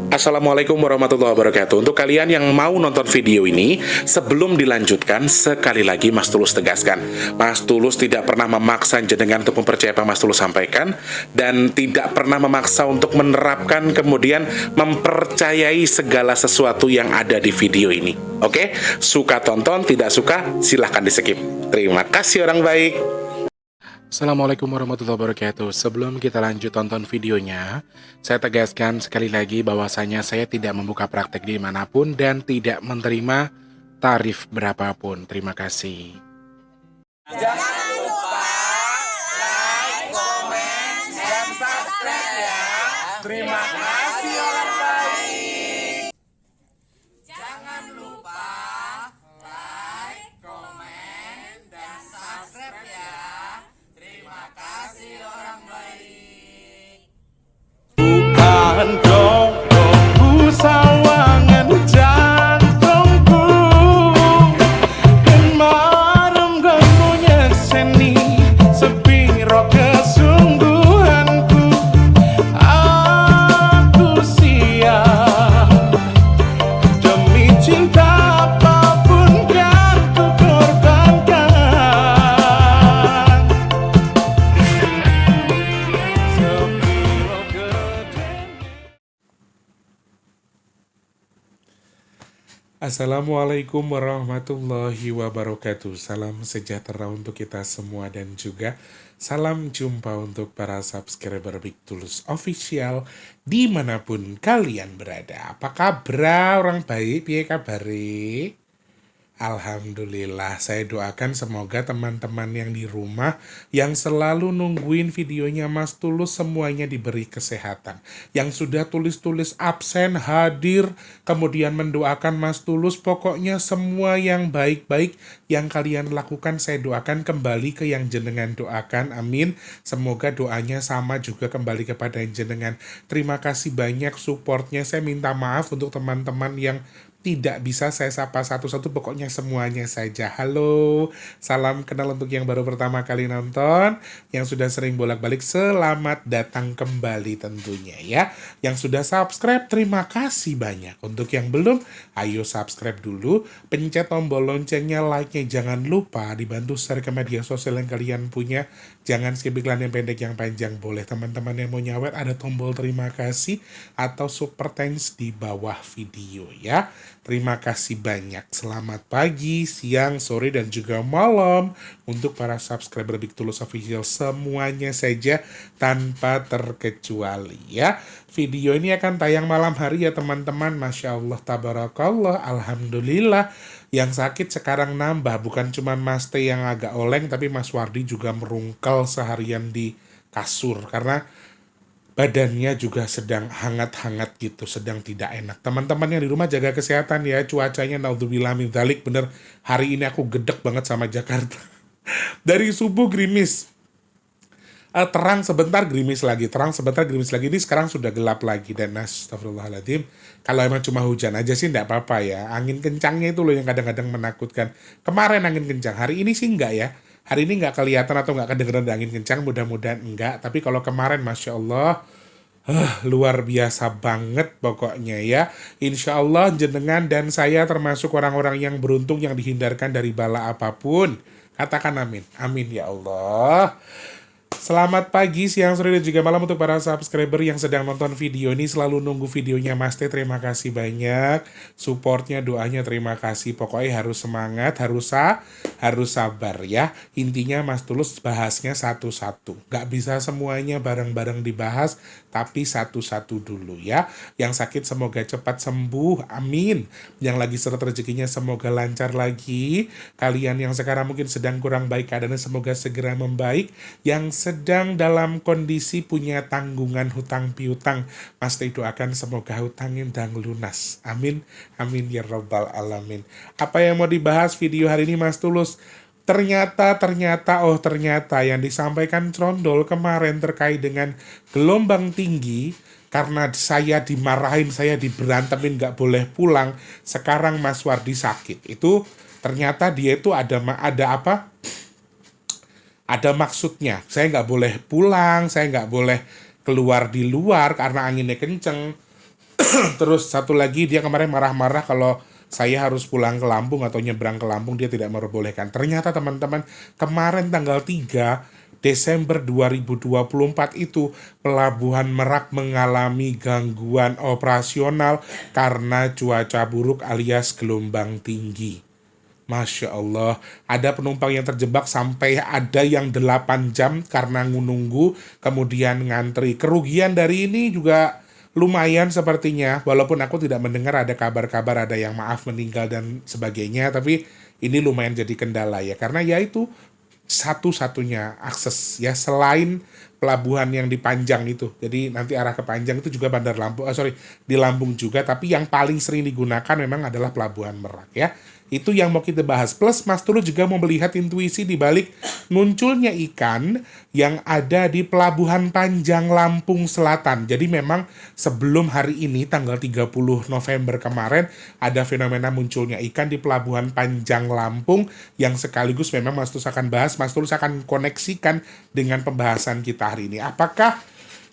Assalamualaikum warahmatullahi wabarakatuh. Untuk kalian yang mau nonton video ini, sebelum dilanjutkan, sekali lagi Mas Tulus tegaskan, Mas Tulus tidak pernah memaksa jenengan untuk mempercayai apa Mas Tulus sampaikan, dan tidak pernah memaksa untuk menerapkan kemudian mempercayai segala sesuatu yang ada di video ini. Oke? Suka tonton, tidak suka silahkan di skip. Terima kasih orang baik. Assalamualaikum warahmatullahi wabarakatuh. Sebelum kita lanjut tonton videonya, saya tegaskan sekali lagi bahwasanya saya tidak membuka praktek dimanapun dan tidak menerima tarif berapapun. Terima kasih. Jangan lupa like, komen, dan subscribe ya. Terima kasih orang baik. Jangan lupa like, komen, dan subscribe ya. Terima kasih orang baik. Bukan dongku sawangan jantungku dan marem ganggunya seni sepiro kesungguhanku. Aku siap demi cinta apapun kan ku korbankan. Sepiro gede. Assalamualaikum warahmatullahi wabarakatuh. Salam sejahtera untuk kita semua dan juga salam jumpa untuk para subscriber Big Tulus Official dimanapun kalian berada. Apa kabar orang baik? Piye kabare? Alhamdulillah, saya doakan semoga teman-teman yang di rumah yang selalu nungguin videonya Mas Tulus semuanya diberi kesehatan. Yang sudah tulis-tulis absen, hadir, kemudian mendoakan Mas Tulus, pokoknya semua yang baik-baik yang kalian lakukan saya doakan kembali ke yang jenengan doakan, amin. Semoga doanya sama juga kembali kepada yang jenengan. Terima kasih banyak supportnya, saya minta maaf untuk teman-teman yang tidak bisa saya sapa satu-satu, pokoknya semuanya saja. Halo, salam kenal untuk yang baru pertama kali nonton, yang sudah sering bolak-balik, selamat datang kembali tentunya ya. Yang sudah subscribe, terima kasih banyak. Untuk yang belum, ayo subscribe dulu, pencet tombol loncengnya, like-nya, jangan lupa dibantu share ke media sosial yang kalian punya. Jangan skip iklan yang pendek, yang panjang boleh. Teman-teman yang mau nyawet, ada tombol terima kasih atau super thanks di bawah video ya. Terima kasih banyak. Selamat pagi, siang, sore, dan juga malam untuk para subscriber Big Tulus Official semuanya saja tanpa terkecuali ya. Video ini akan tayang malam hari ya teman-teman. Masya Allah, tabarakallah, alhamdulillah. Yang sakit sekarang nambah, bukan cuma Mas T yang agak oleng, tapi Mas Wardi juga merungkel seharian di kasur karena badannya juga sedang hangat-hangat gitu, sedang tidak enak. Teman-teman yang di rumah jaga kesehatan ya, cuacanya naudzubillah min dzalik, bener hari ini aku gedek banget sama Jakarta. Dari subuh gerimis, terang sebentar gerimis lagi, terang sebentar gerimis lagi, ini sekarang sudah gelap lagi. Dan astagfirullahaladzim, kalau emang cuma hujan aja sih enggak apa-apa ya, angin kencangnya itu loh yang kadang-kadang menakutkan. Kemarin angin kencang, hari ini sih enggak ya. Hari ini nggak kelihatan atau nggak kedengeran angin kencang, mudah-mudahan enggak. Tapi kalau kemarin, Masya Allah, luar biasa banget pokoknya ya. Insya Allah jenengan dan saya termasuk orang-orang yang beruntung yang dihindarkan dari bala apapun. Katakan amin. Amin ya Allah. Selamat pagi, siang, sore, dan juga malam untuk para subscriber yang sedang nonton video ini. Selalu nunggu videonya Mas T, terima kasih banyak. Supportnya, doanya, terima kasih. Pokoknya harus semangat, harus sabar ya. Intinya Mas Tulus bahasnya satu-satu. Gak bisa semuanya bareng-bareng dibahas, tapi satu-satu dulu ya. Yang sakit semoga cepat sembuh, amin. Yang lagi seret rezekinya semoga lancar lagi. Kalian yang sekarang mungkin sedang kurang baik keadaannya semoga segera membaik. Yang sedang dalam kondisi punya tanggungan hutang piutang, Mas Teh doakan semoga hutangnya dan lunas. Amin, amin ya rabbal alamin. Apa yang mau dibahas video hari ini Mas Tulus? Ternyata yang disampaikan Trondol kemarin terkait dengan gelombang tinggi, karena saya dimarahin, saya diberantemin, gak boleh pulang. Sekarang Mas Wardi sakit. Itu ternyata dia itu ada apa? Ada maksudnya. Saya nggak boleh pulang, saya nggak boleh keluar di luar karena anginnya kenceng. Terus satu lagi dia kemarin marah-marah kalau saya harus pulang ke Lampung atau nyebrang ke Lampung, dia tidak memperbolehkan. Ternyata teman-teman, kemarin tanggal 3 Desember 2024 itu Pelabuhan Merak mengalami gangguan operasional karena cuaca buruk alias gelombang tinggi. Masya Allah, ada penumpang yang terjebak sampai ada yang 8 jam karena nunggu, kemudian ngantri. Kerugian dari ini juga lumayan sepertinya, walaupun aku tidak mendengar ada kabar-kabar ada yang maaf meninggal dan sebagainya, tapi ini lumayan jadi kendala ya, karena ya itu satu-satunya akses ya selain pelabuhan yang di Panjang itu. Jadi nanti arah ke Panjang itu juga Bandar Lampung, di Lampung juga, tapi yang paling sering digunakan memang adalah Pelabuhan Merak ya. Itu yang mau kita bahas. Plus Mas Tulus juga mau melihat intuisi di balik munculnya ikan yang ada di Pelabuhan Panjang Lampung Selatan. Jadi memang sebelum hari ini tanggal 30 November kemarin ada fenomena munculnya ikan di Pelabuhan Panjang Lampung yang sekaligus memang Mas Tulus akan bahas. Mas Tulus akan koneksikan dengan pembahasan kita hari ini. Apakah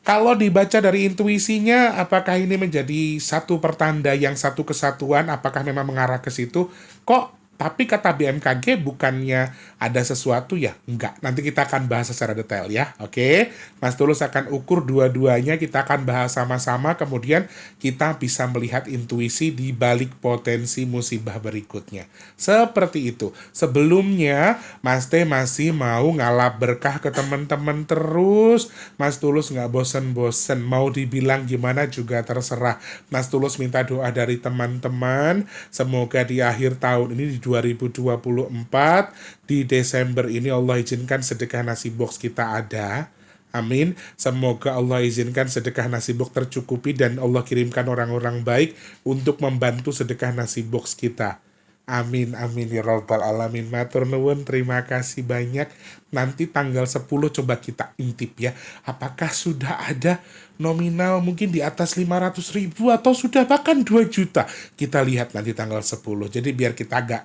kalau dibaca dari intuisinya, apakah ini menjadi satu pertanda yang satu kesatuan? Apakah memang mengarah ke situ? Kok tapi kata BMKG bukannya ada sesuatu ya? Enggak, nanti kita akan bahas secara detail ya, oke? Mas Tulus akan ukur dua-duanya, kita akan bahas sama-sama, kemudian kita bisa melihat intuisi di balik potensi musibah berikutnya. Seperti itu. Sebelumnya, Mas Teh masih mau ngalap berkah ke teman-teman terus. Mas Tulus nggak bosen-bosen, mau dibilang gimana juga terserah. Mas Tulus minta doa dari teman-teman, semoga di akhir tahun ini di 2024 di Desember ini Allah izinkan sedekah nasi box kita ada. Amin. Semoga Allah izinkan sedekah nasi box tercukupi dan Allah kirimkan orang-orang baik untuk membantu sedekah nasi box kita. Amin, amin ya rabbal alamin. Matur nuwun, terima kasih banyak. Nanti tanggal 10 coba kita intip ya. Apakah sudah ada nominal mungkin di atas 500.000 atau sudah bahkan 2 juta. Kita lihat nanti tanggal 10. Jadi biar kita agak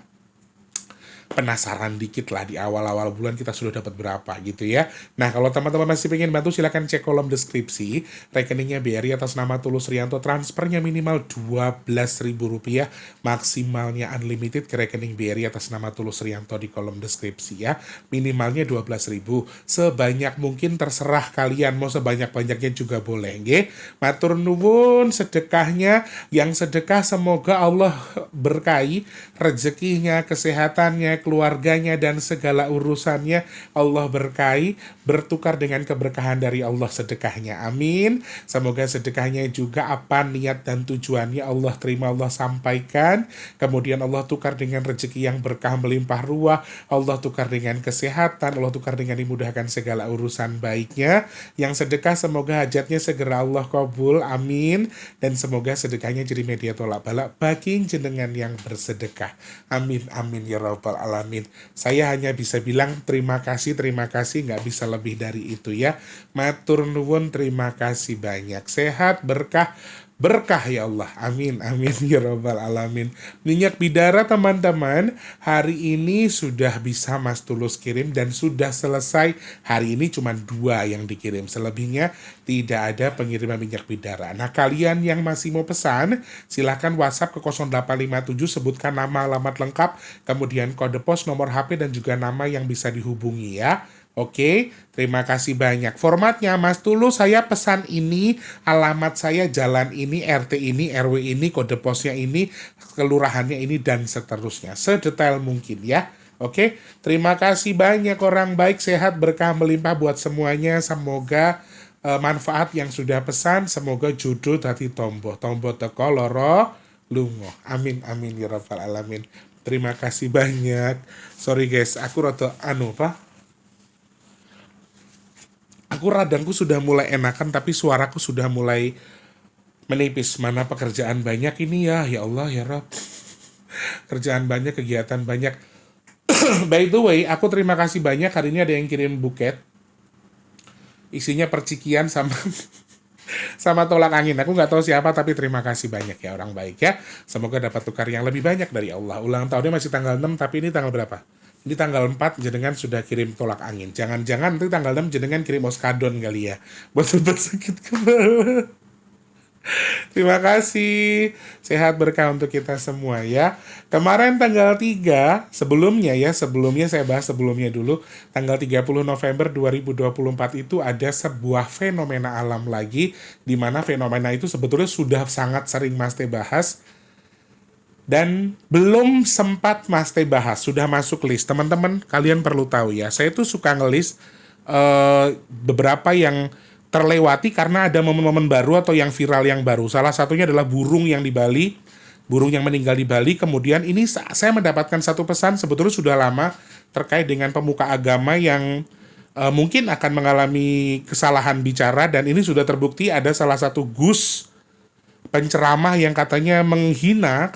penasaran dikit lah di awal-awal bulan kita sudah dapat berapa gitu ya. Nah kalau teman-teman masih pengen bantu silahkan cek kolom deskripsi. Rekeningnya BRI atas nama Tulus Rianto, transfernya minimal Rp12.000, maksimalnya unlimited ke rekening BRI atas nama Tulus Rianto di kolom deskripsi ya. Minimalnya 12.000, sebanyak mungkin terserah kalian, mau sebanyak-banyaknya juga boleh nggih. Matur nuwun sedekahnya, yang sedekah semoga Allah berkahi rezekinya, kesehatannya, keluarganya, dan segala urusannya Allah berkahi, bertukar dengan keberkahan dari Allah sedekahnya. Amin. Semoga sedekahnya juga apa niat dan tujuannya Allah terima, Allah sampaikan. Kemudian Allah tukar dengan rezeki yang berkah melimpah ruah, Allah tukar dengan kesehatan, Allah tukar dengan dimudahkan segala urusan baiknya. Yang sedekah semoga hajatnya segera Allah kabul. Amin. Dan semoga sedekahnya jadi media tolak balak bagi jenengan yang bersedekah. Amin, amin ya rabbal alamin. Saya hanya bisa bilang terima kasih, nggak bisa lebih dari itu ya. Matur nuwun, terima kasih banyak. Sehat, berkah ya Allah. Amin, amin ya rabbal alamin. Minyak bidara teman-teman, hari ini sudah bisa Mas Tulus kirim dan sudah selesai. Hari ini cuma 2 yang dikirim, selebihnya tidak ada pengiriman minyak bidara. Nah kalian yang masih mau pesan, silahkan WhatsApp ke 0857, sebutkan nama, alamat lengkap, kemudian kode pos, nomor HP, dan juga nama yang bisa dihubungi ya. Oke, terima kasih banyak. Formatnya Mas Tulus, saya pesan ini, alamat saya jalan ini, RT ini, RW ini, kode posnya ini, kelurahannya ini, dan seterusnya. Sedetail mungkin ya. Oke, terima kasih banyak orang baik, sehat, berkah melimpah buat semuanya. Semoga manfaat yang sudah pesan, semoga jodoh tadi tombo teko loro lungo. Amin, amin ya rabbal alamin. Terima kasih banyak. Sorry guys, aku rada radanku sudah mulai enakan tapi suaraku sudah mulai menipis. Mana pekerjaan banyak ini ya Allah ya Rabb. Kerjaan banyak, kegiatan banyak. By the way, aku terima kasih banyak, hari ini ada yang kirim buket. Isinya percikian sama sama tolak angin. Aku nggak tahu siapa, tapi terima kasih banyak ya orang baik ya. Semoga dapat tukar yang lebih banyak dari Allah. Ulang tahunnya masih tanggal 6, tapi ini tanggal berapa? Ini tanggal 4 jenengan sudah kirim tolak angin. Jangan-jangan nanti tanggal 6 jenengan kirim oskadon kali ya. Buat obat sakit kepala. Terima kasih. Sehat berkah untuk kita semua ya. Kemarin tanggal 3, sebelumnya saya bahas sebelumnya dulu. Tanggal 30 November 2024 itu ada sebuah fenomena alam lagi, di mana fenomena itu sebetulnya sudah sangat sering Mas Teh bahas, dan belum sempat Mas Teh bahas, sudah masuk list. Teman-teman, kalian perlu tahu ya, saya tuh suka ngelis beberapa yang terlewati karena ada momen-momen baru atau yang viral yang baru. Salah satunya adalah burung yang di Bali, burung yang meninggal di Bali. Kemudian ini saya mendapatkan satu pesan sebetulnya sudah lama terkait dengan pemuka agama yang mungkin akan mengalami kesalahan bicara, dan ini sudah terbukti ada salah satu Gus penceramah yang katanya menghina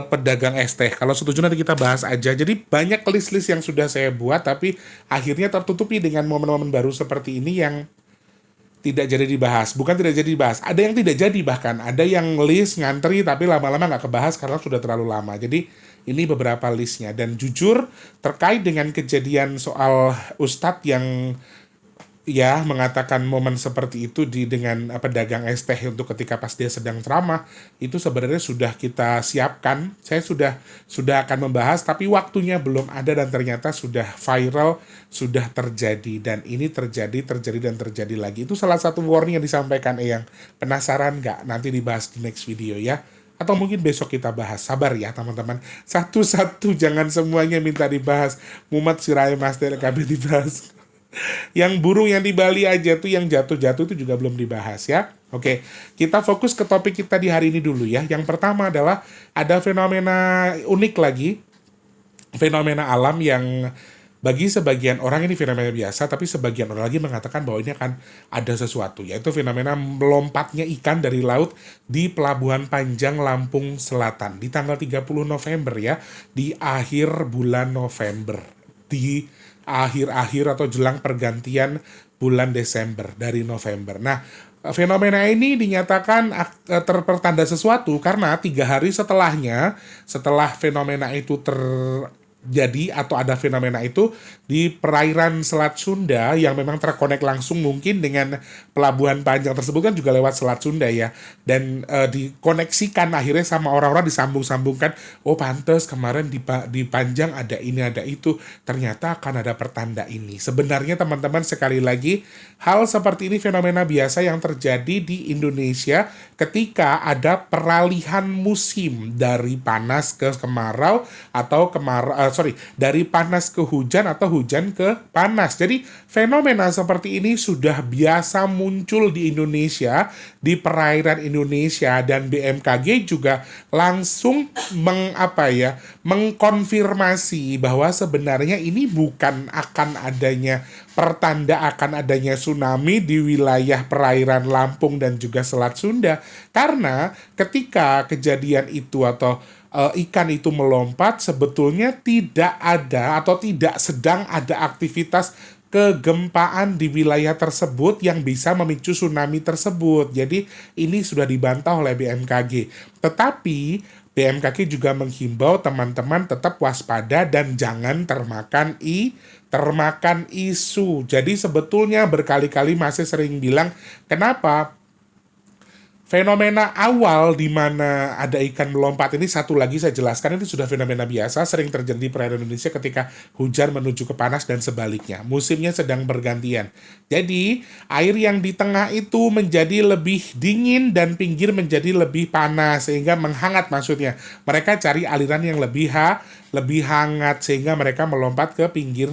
pedagang es teh. Kalau setuju nanti kita bahas aja. Jadi banyak list-list yang sudah saya buat, tapi akhirnya tertutupi dengan momen-momen baru seperti ini yang tidak jadi dibahas. Bukan tidak jadi dibahas, ada yang tidak jadi, bahkan ada yang list ngantri tapi lama-lama nggak kebahas karena sudah terlalu lama. Jadi ini beberapa listnya. Dan jujur terkait dengan kejadian soal Ustadz yang ya mengatakan momen seperti itu dengan pedagang es teh untuk ketika pas dia sedang ceramah, itu sebenarnya sudah kita siapkan. Saya sudah akan membahas, tapi waktunya belum ada dan ternyata sudah viral, sudah terjadi, dan ini terjadi dan terjadi lagi. Itu salah satu warning yang disampaikan Eyang. Penasaran nggak? Nanti dibahas di next video ya. Atau mungkin besok kita bahas. Sabar ya teman-teman. Satu-satu, jangan semuanya minta dibahas. Mumat Sirai Mas TLKB dibahas. Yang burung yang di Bali aja tuh, yang jatuh-jatuh itu juga belum dibahas ya. Oke, kita fokus ke topik kita di hari ini dulu ya. Yang pertama adalah ada fenomena unik lagi, fenomena alam yang bagi sebagian orang ini fenomena biasa, tapi sebagian orang lagi mengatakan bahwa ini akan ada sesuatu, yaitu fenomena melompatnya ikan dari laut di Pelabuhan Panjang, Lampung Selatan di tanggal 30 November ya, di akhir bulan November, di akhir-akhir atau jelang pergantian bulan Desember dari November. Nah, fenomena ini dinyatakan terpertanda sesuatu karena 3 hari setelah fenomena itu terjadi atau ada fenomena itu di perairan Selat Sunda yang memang terkonek langsung mungkin dengan Pelabuhan Panjang tersebut, kan juga lewat Selat Sunda ya, dan dikoneksikan akhirnya sama orang-orang, disambung-sambungkan. Oh pantes kemarin di Panjang ada ini ada itu, ternyata akan ada pertanda ini. Sebenarnya teman-teman, sekali lagi, hal seperti ini fenomena biasa yang terjadi di Indonesia ketika ada peralihan musim dari panas ke kemarau atau dari panas ke hujan atau hujan ke panas. Jadi fenomena seperti ini sudah biasa muncul di Indonesia, di perairan Indonesia, dan BMKG juga langsung mengkonfirmasi bahwa sebenarnya ini bukan akan adanya pertanda akan adanya tsunami di wilayah perairan Lampung dan juga Selat Sunda, karena ketika kejadian itu atau ikan itu melompat, sebetulnya tidak ada atau tidak sedang ada aktivitas kegempaan di wilayah tersebut yang bisa memicu tsunami tersebut. Jadi ini sudah dibantah oleh BMKG. Tetapi BMKG juga menghimbau teman-teman tetap waspada dan jangan termakan isu. Jadi sebetulnya berkali-kali masih sering bilang, kenapa fenomena awal di mana ada ikan melompat ini, satu lagi saya jelaskan, ini sudah fenomena biasa, sering terjadi di perairan Indonesia ketika hujan menuju ke panas dan sebaliknya. Musimnya sedang bergantian. Jadi, air yang di tengah itu menjadi lebih dingin dan pinggir menjadi lebih panas, sehingga menghangat maksudnya. Mereka cari aliran yang lebih hangat, sehingga mereka melompat ke pinggir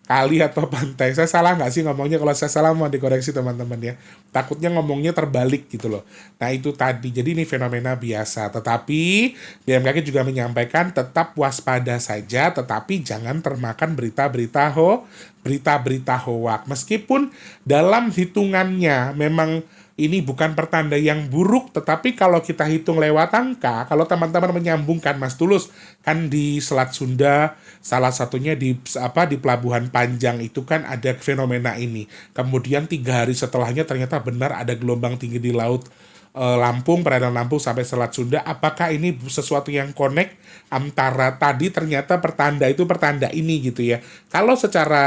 kali atau pantai. Saya salah nggak sih ngomongnya? Kalau saya salah mau dikoreksi teman-teman ya. Takutnya ngomongnya terbalik gitu loh. Nah itu tadi, jadi ini fenomena biasa. Tetapi BMKG juga menyampaikan tetap waspada saja, tetapi jangan termakan berita-berita hoak. Meskipun dalam hitungannya memang ini bukan pertanda yang buruk, tetapi kalau kita hitung lewat angka, kalau teman-teman menyambungkan, Mas Tulus, kan di Selat Sunda, salah satunya di Pelabuhan Panjang itu kan ada fenomena ini. Kemudian 3 hari setelahnya ternyata benar ada gelombang tinggi di laut Lampung, perairan Lampung sampai Selat Sunda, apakah ini sesuatu yang connect antara tadi ternyata pertanda itu pertanda ini gitu ya. Kalau secara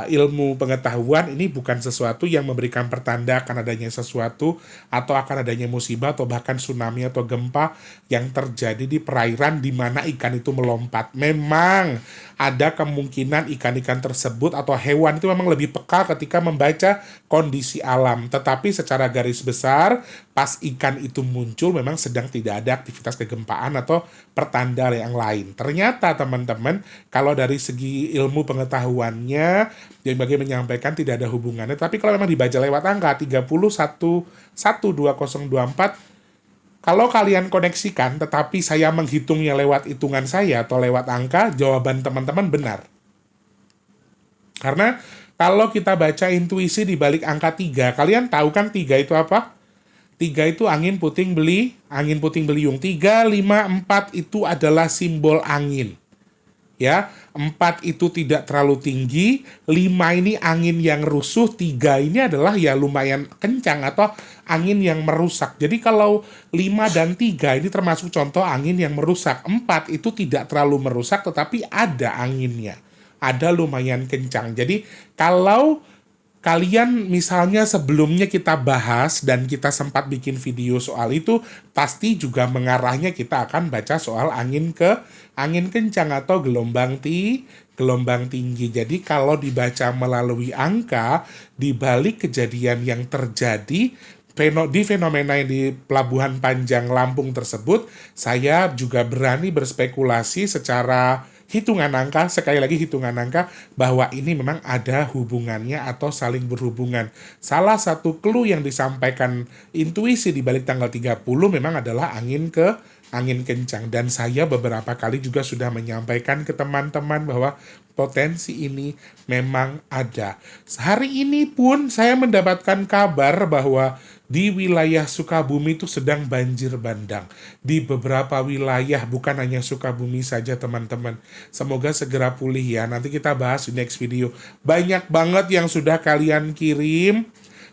ilmu pengetahuan ini bukan sesuatu yang memberikan pertanda akan adanya sesuatu atau akan adanya musibah atau bahkan tsunami atau gempa yang terjadi di perairan di mana ikan itu melompat. Memang ada kemungkinan ikan-ikan tersebut atau hewan itu memang lebih peka ketika membaca kondisi alam. Tetapi secara garis besar, pas ikan itu muncul memang sedang tidak ada aktivitas kegempaan atau pertanda yang lain. Ternyata teman-teman, kalau dari segi ilmu pengetahuannya, yang bagi menyampaikan tidak ada hubungannya. Tapi kalau memang dibaca lewat angka 31 1 2024, kalau kalian koneksikan, tetapi saya menghitungnya lewat hitungan saya atau lewat angka, jawaban teman-teman benar. Karena kalau kita baca intuisi di balik angka 3, kalian tahu kan 3 itu apa? 3 itu angin puting beliung. 3, 5, 4 itu adalah simbol angin. Ya, 4 itu tidak terlalu tinggi, 5 ini angin yang rusuh, 3 ini adalah ya lumayan kencang atau angin yang merusak. Jadi kalau 5 dan 3 ini termasuk contoh angin yang merusak. 4 itu tidak terlalu merusak tetapi ada anginnya. Ada lumayan kencang. Jadi kalau kalian misalnya sebelumnya kita bahas dan kita sempat bikin video soal itu, pasti juga mengarahnya kita akan baca soal angin kencang atau gelombang tinggi. Jadi kalau dibaca melalui angka, di balik kejadian yang terjadi di fenomena yang di Pelabuhan Panjang Lampung tersebut, saya juga berani berspekulasi secara hitungan angka, sekali lagi hitungan angka, bahwa ini memang ada hubungannya atau saling berhubungan. Salah satu clue yang disampaikan intuisi di balik tanggal 30 memang adalah angin kencang. Dan saya beberapa kali juga sudah menyampaikan ke teman-teman bahwa potensi ini memang ada. Hari ini pun saya mendapatkan kabar bahwa di wilayah Sukabumi itu sedang banjir bandang. Di beberapa wilayah, bukan hanya Sukabumi saja teman-teman. Semoga segera pulih ya. Nanti kita bahas di next video. Banyak banget yang sudah kalian kirim.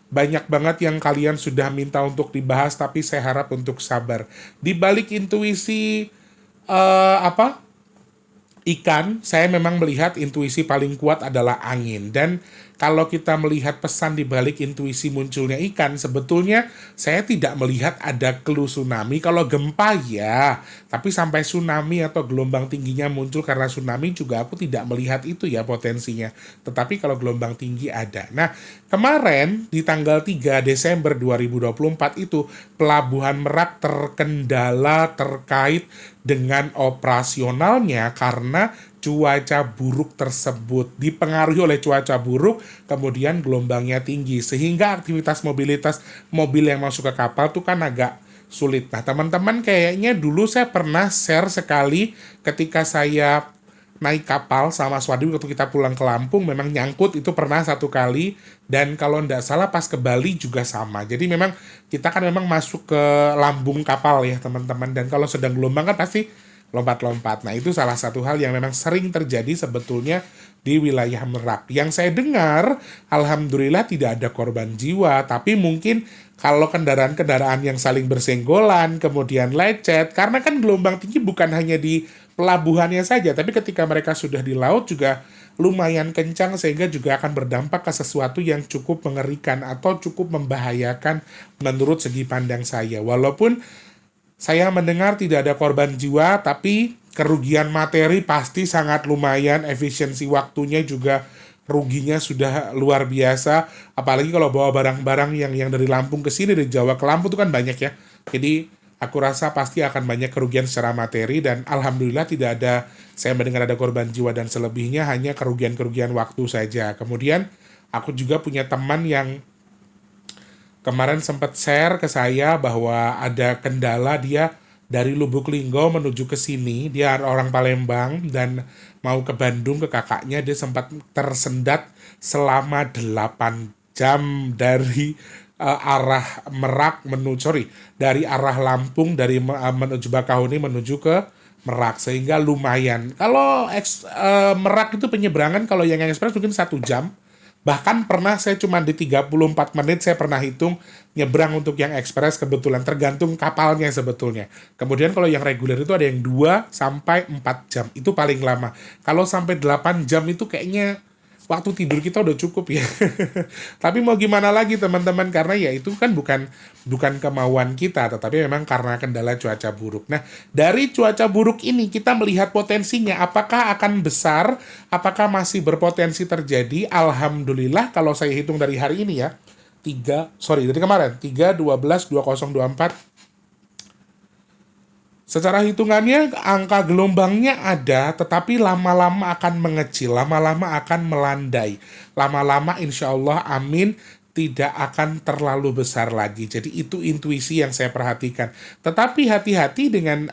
Banyak banget yang kalian sudah minta untuk dibahas, tapi saya harap untuk sabar. Di balik intuisi ikan, saya memang melihat intuisi paling kuat adalah angin. Dan kalau kita melihat pesan di balik intuisi munculnya ikan, sebetulnya saya tidak melihat ada clue tsunami. Kalau gempa ya, tapi sampai tsunami atau gelombang tingginya muncul karena tsunami juga aku tidak melihat itu ya potensinya. Tetapi kalau gelombang tinggi ada. Nah, kemarin di tanggal 3 Desember 2024 itu Pelabuhan Merak terkendala terkait dengan operasionalnya karena cuaca buruk tersebut. Dipengaruhi oleh cuaca buruk, kemudian gelombangnya tinggi, sehingga aktivitas mobilitas mobil yang masuk ke kapal itu kan agak sulit. Nah, teman-teman, kayaknya dulu saya pernah share sekali ketika saya naik kapal sama Swadwi waktu kita pulang ke Lampung, memang nyangkut itu pernah satu kali, dan kalau nggak salah pas ke Bali juga sama. Jadi memang kita kan memang masuk ke lambung kapal ya teman-teman, dan kalau sedang gelombang kan pasti lompat-lompat. Nah, itu salah satu hal yang memang sering terjadi sebetulnya di wilayah Merak. Yang saya dengar, alhamdulillah tidak ada korban jiwa, tapi mungkin kalau kendaraan-kendaraan yang saling bersenggolan, kemudian lecet, karena kan gelombang tinggi bukan hanya di pelabuhannya saja, tapi ketika mereka sudah di laut juga lumayan kencang, sehingga juga akan berdampak ke sesuatu yang cukup mengerikan atau cukup membahayakan menurut segi pandang saya. Walaupun saya mendengar tidak ada korban jiwa, tapi kerugian materi pasti sangat lumayan, efisiensi waktunya juga ruginya sudah luar biasa, apalagi kalau bawa barang-barang yang dari Lampung ke sini, dari Jawa ke Lampung itu kan banyak ya. Jadi aku rasa pasti akan banyak kerugian secara materi, dan alhamdulillah tidak ada, saya mendengar ada korban jiwa, dan selebihnya hanya kerugian-kerugian waktu saja. Kemudian aku juga punya teman yang kemarin sempat share ke saya bahwa ada kendala, dia dari Lubuk Linggau menuju ke sini, dia orang Palembang dan mau ke Bandung ke kakaknya, dia sempat tersendat selama 8 jam dari arah Merak dari arah Lampung, dari menuju Bakahuni menuju ke Merak, sehingga lumayan. Kalau Merak itu penyeberangan kalau yang ekspres mungkin 1 jam, Bahkan pernah saya cuma di 34 menit saya pernah hitung nyebrang untuk yang ekspres kebetulan tergantung kapalnya sebetulnya. Kemudian kalau yang reguler itu ada yang 2 sampai 4 jam. Itu paling lama. Kalau sampai 8 jam itu kayaknya waktu tidur kita udah cukup ya. Tapi mau gimana lagi teman-teman, karena ya itu kan bukan kemauan kita, tetapi memang karena kendala cuaca buruk. Nah, dari cuaca buruk ini kita melihat potensinya apakah akan besar, apakah masih berpotensi terjadi. Alhamdulillah kalau saya hitung dari hari ini ya. Dari kemarin 3/12/2024. Secara hitungannya angka gelombangnya ada, tetapi lama-lama akan mengecil, lama-lama akan melandai. Lama-lama insya Allah amin tidak akan terlalu besar lagi. Jadi itu intuisi yang saya perhatikan. Tetapi hati-hati dengan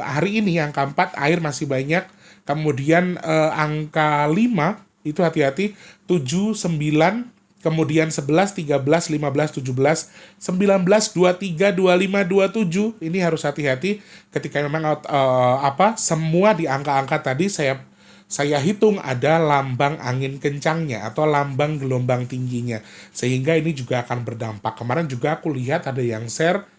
hari ini angka 4 air masih banyak. Kemudian angka 5 itu hati-hati, 7, 9, kemudian 11, 13, 15, 17, 19, 23, 25, 27. Ini harus hati-hati ketika memang semua di angka-angka tadi saya hitung ada lambang angin kencangnya atau lambang gelombang tingginya. Sehingga ini juga akan berdampak. Kemarin juga aku lihat ada yang share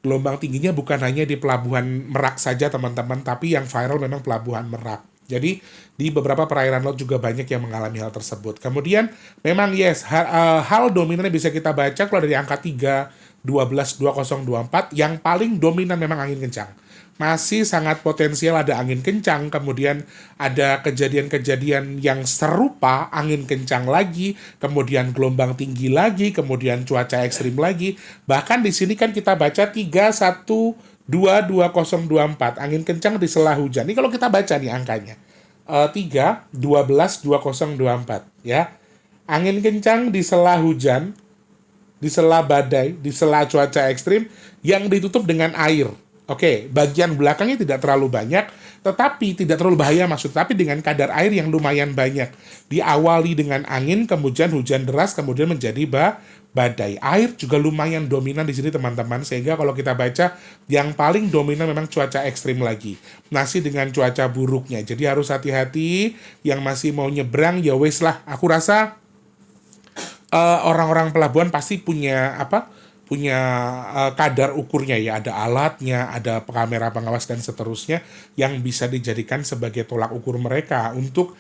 gelombang tingginya bukan hanya di Pelabuhan Merak saja teman-teman, tapi yang viral memang Pelabuhan Merak. Jadi di beberapa perairan laut juga banyak yang mengalami hal tersebut. Kemudian memang hal dominan bisa kita baca kalau dari angka 3/12/2024 yang paling dominan memang angin kencang. Masih sangat potensial ada angin kencang, kemudian ada kejadian-kejadian yang serupa, angin kencang lagi, kemudian gelombang tinggi lagi, kemudian cuaca ekstrim lagi. Bahkan di sini kan kita baca 3/1/2/2024, angin kencang di sela hujan. Ini kalau kita baca nih angkanya. 3/12/2024 ya. Angin kencang di sela hujan, di sela badai, di sela cuaca ekstrim yang ditutup dengan air. Oke, bagian belakangnya tidak terlalu banyak, tetapi tidak terlalu bahaya tapi dengan kadar air yang lumayan banyak. Diawali dengan angin, kemudian hujan deras, kemudian menjadi badai. Air juga lumayan dominan di sini teman-teman, sehingga kalau kita baca yang paling dominan memang cuaca ekstrim lagi. Masih dengan cuaca buruknya. Jadi harus hati-hati yang masih mau nyebrang ya wes lah. Aku rasa orang-orang pelabuhan pasti punya kadar ukurnya ya, ada alatnya, ada kamera pengawas dan seterusnya yang bisa dijadikan sebagai tolak ukur mereka untuk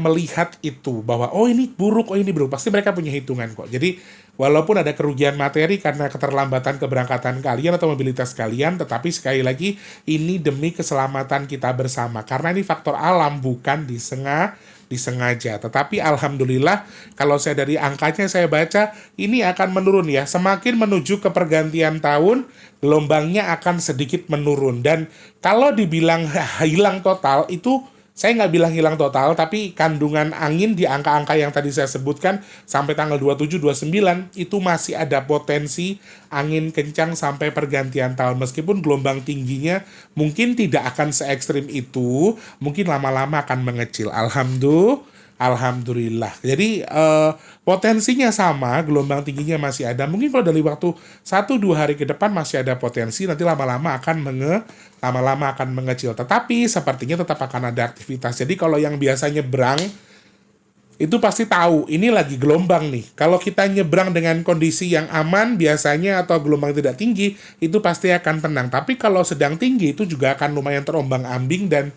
melihat itu bahwa ini buruk, ini buruk. Pasti mereka punya hitungan kok. Jadi walaupun ada kerugian materi karena keterlambatan keberangkatan kalian atau mobilitas kalian, tetapi sekali lagi ini demi keselamatan kita bersama. Karena ini faktor alam, bukan disengaja. Tetapi alhamdulillah kalau saya dari angkanya saya baca ini akan menurun ya. Semakin menuju ke pergantian tahun, gelombangnya akan sedikit menurun. Dan kalau dibilang hilang total itu saya nggak bilang hilang total, tapi kandungan angin di angka-angka yang tadi saya sebutkan sampai tanggal 27-29 itu masih ada potensi angin kencang sampai pergantian tahun. Meskipun gelombang tingginya mungkin tidak akan se-ekstrim itu, mungkin lama-lama akan mengecil. Alhamdulillah. Jadi potensinya sama, gelombang tingginya masih ada. Mungkin kalau dari waktu 1-2 hari ke depan masih ada potensi, nanti lama-lama akan mengecil. Tetapi sepertinya tetap akan ada aktivitas. Jadi kalau yang biasa nyebrang, itu pasti tahu ini lagi gelombang nih. Kalau kita nyebrang dengan kondisi yang aman biasanya atau gelombang tidak tinggi, itu pasti akan tenang. Tapi kalau sedang tinggi itu juga akan lumayan terombang-ambing dan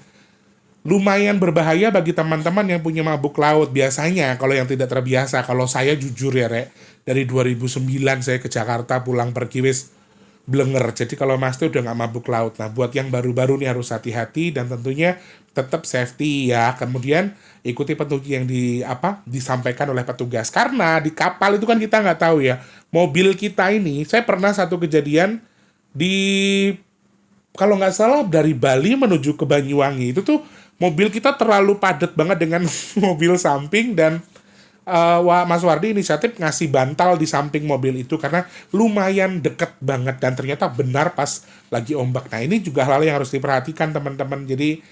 lumayan berbahaya bagi teman-teman yang punya mabuk laut. Biasanya kalau yang tidak terbiasa, kalau saya jujur ya Rek, dari 2009 saya ke Jakarta pulang pergi wis blenger. Jadi kalau Mas tuh udah nggak mabuk laut. Nah buat yang baru-baru nih harus hati-hati dan tentunya tetap safety ya. Kemudian ikuti petunjuk yang disampaikan oleh petugas. Karena di kapal itu kan kita nggak tahu ya. Mobil kita ini, saya pernah satu kejadian kalau nggak salah dari Bali menuju ke Banyuwangi itu tuh mobil kita terlalu padat banget dengan mobil samping dan Mas Wardi inisiatif ngasih bantal di samping mobil itu karena lumayan deket banget dan ternyata benar pas lagi ombak. Nah ini juga hal yang harus diperhatikan teman-teman. Jadi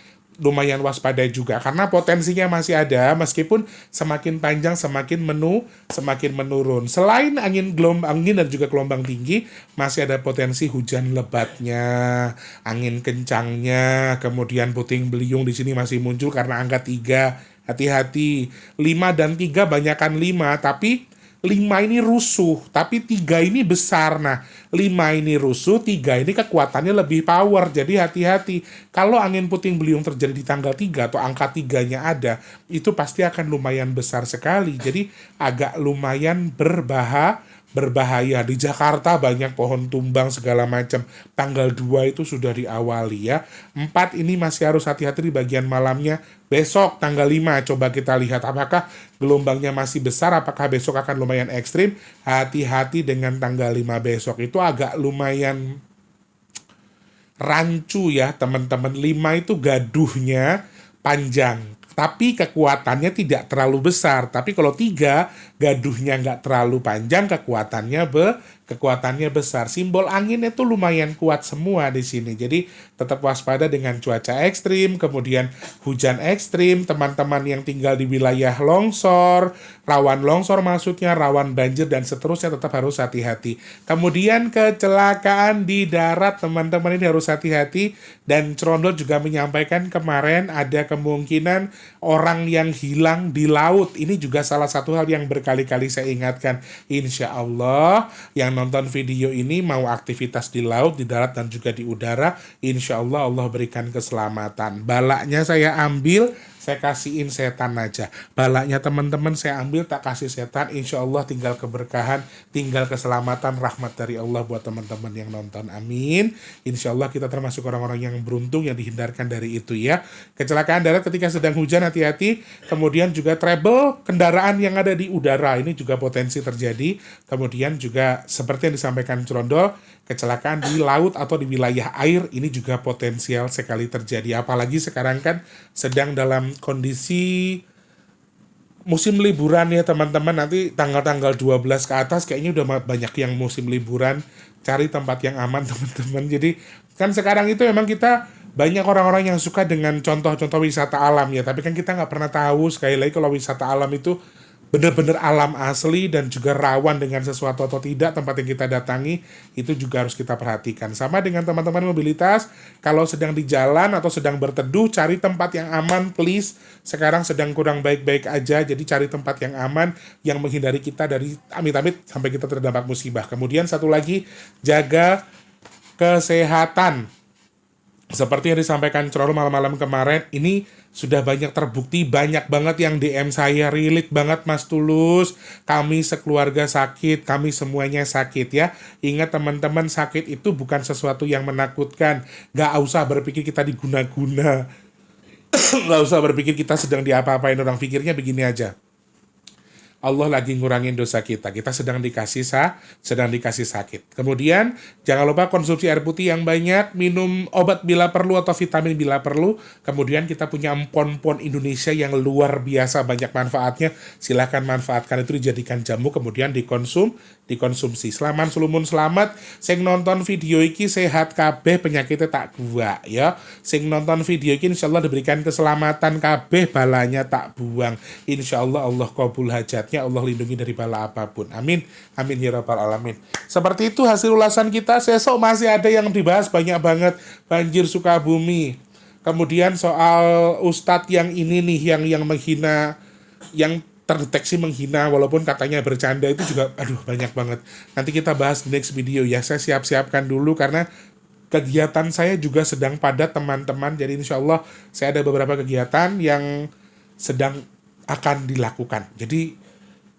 lumayan waspada juga karena potensinya masih ada meskipun semakin panjang semakin menurun. Selain angin dan juga gelombang tinggi masih ada potensi hujan lebatnya, angin kencangnya, kemudian puting beliung di sini masih muncul karena angka 3 hati-hati. 5 dan 3 banyakan 5, tapi 5 ini rusuh, tapi 3 ini besar. Nah, 5 ini rusuh, 3 ini kekuatannya lebih power. Jadi hati-hati. Kalau angin puting beliung terjadi di tanggal 3 atau angka 3-nya ada, itu pasti akan lumayan besar sekali. Jadi agak lumayan berbahaya. Di Jakarta banyak pohon tumbang segala macam. Tanggal 2 itu sudah diawali ya. 4 ini masih harus hati-hati di bagian malamnya. Besok tanggal 5 coba kita lihat apakah gelombangnya masih besar, apakah besok akan lumayan ekstrim. Hati-hati dengan tanggal 5 besok, itu agak lumayan rancu ya teman-teman. 5 itu gaduhnya panjang, tapi kekuatannya tidak terlalu besar. Tapi kalau 3, gaduhnya nggak terlalu panjang, kekuatannya besar. Simbol angin itu lumayan kuat semua di sini. Jadi tetap waspada dengan cuaca ekstrim, kemudian hujan ekstrim, teman-teman yang tinggal di wilayah longsor, rawan longsor maksudnya, rawan banjir dan seterusnya, tetap harus hati-hati. Kemudian kecelakaan di darat, teman-teman ini harus hati-hati. Dan Crondol juga menyampaikan kemarin ada kemungkinan orang yang hilang di laut. Ini juga salah satu hal yang berkali-kali saya ingatkan. Insya Allah yang nonton video ini mau aktivitas di laut, di darat dan juga di udara, insya Allah Allah berikan keselamatan. Balaknya saya ambil, saya kasihin setan aja. Balaknya teman-teman saya ambil, tak kasih setan. Insya Allah tinggal keberkahan, tinggal keselamatan, rahmat dari Allah buat teman-teman yang nonton. Amin. Insya Allah kita termasuk orang-orang yang beruntung yang dihindarkan dari itu ya. Kecelakaan darat ketika sedang hujan, hati-hati. Kemudian juga trouble kendaraan yang ada di udara, ini juga potensi terjadi. Kemudian juga seperti yang disampaikan Crondol, kecelakaan di laut atau di wilayah air ini juga potensial sekali terjadi. Apalagi sekarang kan sedang dalam kondisi musim liburan ya teman-teman. Nanti tanggal-tanggal 12 ke atas kayaknya udah banyak yang musim liburan. Cari tempat yang aman teman-teman. Jadi kan sekarang itu memang kita banyak orang-orang yang suka dengan contoh-contoh wisata alam ya. Tapi kan kita nggak pernah tahu, sekali lagi kalau wisata alam itu benar-benar alam asli dan juga rawan dengan sesuatu atau tidak tempat yang kita datangi, itu juga harus kita perhatikan. Sama dengan teman-teman mobilitas, kalau sedang di jalan atau sedang berteduh, cari tempat yang aman please. Sekarang sedang kurang baik-baik aja, jadi cari tempat yang aman yang menghindari kita dari amit-amit sampai kita terdampak musibah. Kemudian satu lagi, jaga kesehatan. Seperti yang disampaikan Crondol malam-malam kemarin, ini sudah banyak terbukti, banyak banget yang DM saya, relate banget Mas Tulus, kami sekeluarga sakit, kami semuanya sakit ya. Ingat teman-teman, sakit itu bukan sesuatu yang menakutkan. Gak usah berpikir kita diguna-guna. Gak usah berpikir kita sedang diapa-apain orang, pikirnya begini aja. Allah lagi ngurangin dosa kita. Kita sedang dikasih sakit. Kemudian jangan lupa konsumsi air putih yang banyak, minum obat bila perlu atau vitamin bila perlu. Kemudian kita punya empon-empon Indonesia yang luar biasa banyak manfaatnya. Silahkan manfaatkan itu, dijadikan jamu kemudian dikonsumsi. Selamat sulumun selamat. Sing nonton video iki sehat kabeh, penyakitnya tak gua ya. Sing nonton video iki insyaallah diberikan keselamatan kabeh, balanya tak buang. Insyaallah Allah kabul hajat. Allah lindungi dari bala apapun. Amin. Amin ya rabbal alamin. Seperti itu hasil ulasan kita. Besok masih ada yang dibahas banyak banget. Banjir Sukabumi. Kemudian soal ustadz yang ini nih yang menghina, yang terdeteksi menghina walaupun katanya bercanda, itu juga banyak banget. Nanti kita bahas di next video ya. Saya siap-siapkan dulu karena kegiatan saya juga sedang padat teman-teman. Jadi insya Allah saya ada beberapa kegiatan yang sedang akan dilakukan. Jadi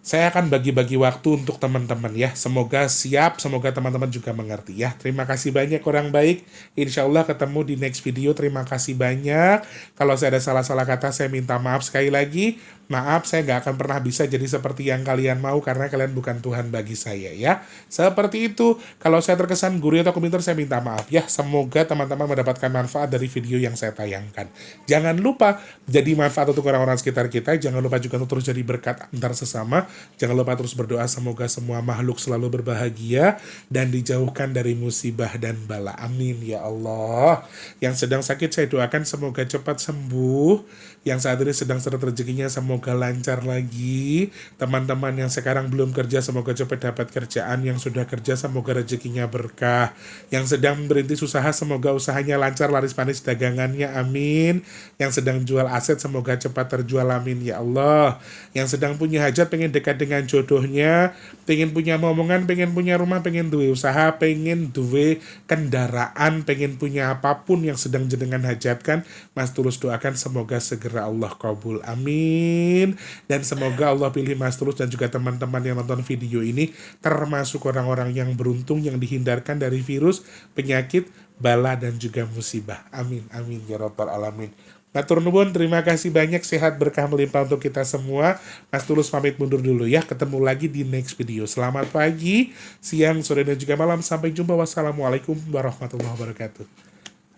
saya akan bagi-bagi waktu untuk teman-teman ya. Semoga siap, semoga teman-teman juga mengerti ya. Terima kasih banyak orang baik. Insya Allah ketemu di next video. Terima kasih banyak. Kalau saya ada salah-salah kata, saya minta maaf sekali lagi. Maaf, saya nggak akan pernah bisa jadi seperti yang kalian mau karena kalian bukan Tuhan bagi saya ya. Seperti itu. Kalau saya terkesan gurih atau komentar, saya minta maaf ya. Semoga teman-teman mendapatkan manfaat dari video yang saya tayangkan. Jangan lupa jadi manfaat untuk orang-orang sekitar kita. Jangan lupa juga untuk terus jadi berkat antar sesama. Jangan lupa terus berdoa semoga semua makhluk selalu berbahagia dan dijauhkan dari musibah dan bala. Amin ya Allah. Yang sedang sakit saya doakan semoga cepat sembuh. Yang saat ini sedang seret rezekinya semoga semoga lancar lagi. Teman-teman yang sekarang belum kerja semoga cepat dapat kerjaan. Yang sudah kerja semoga rezekinya berkah. Yang sedang merintis usaha semoga usahanya lancar, laris manis dagangannya, amin. Yang sedang jual aset semoga cepat terjual, amin ya Allah. Yang sedang punya hajat, pengen dekat dengan jodohnya, pengen punya momongan, pengen punya rumah, pengen duwe usaha, pengen duwe kendaraan, pengen punya apapun yang sedang jenengan hajatkan, Mas Tulus doakan semoga segera Allah kabul, amin. Dan semoga Allah pilih Mas Tulus dan juga teman-teman yang nonton video ini termasuk orang-orang yang beruntung, yang dihindarkan dari virus, penyakit, bala dan juga musibah, amin amin ya rabbal alamin. Matur nuwun, terima kasih banyak, sehat berkah melimpah untuk kita semua. Mas Tulus pamit mundur dulu ya, ketemu lagi di next video. Selamat pagi, siang, sore dan juga malam, sampai jumpa. Wassalamualaikum warahmatullahi wabarakatuh.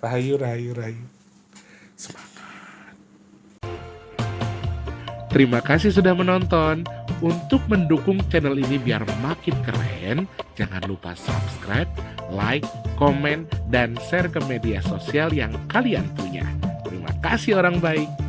Rahayu rahayu rahayu. Semangat. Terima kasih sudah menonton. Untuk mendukung channel ini biar makin keren, jangan lupa subscribe, like, komen, dan share ke media sosial yang kalian punya. Terima kasih orang baik.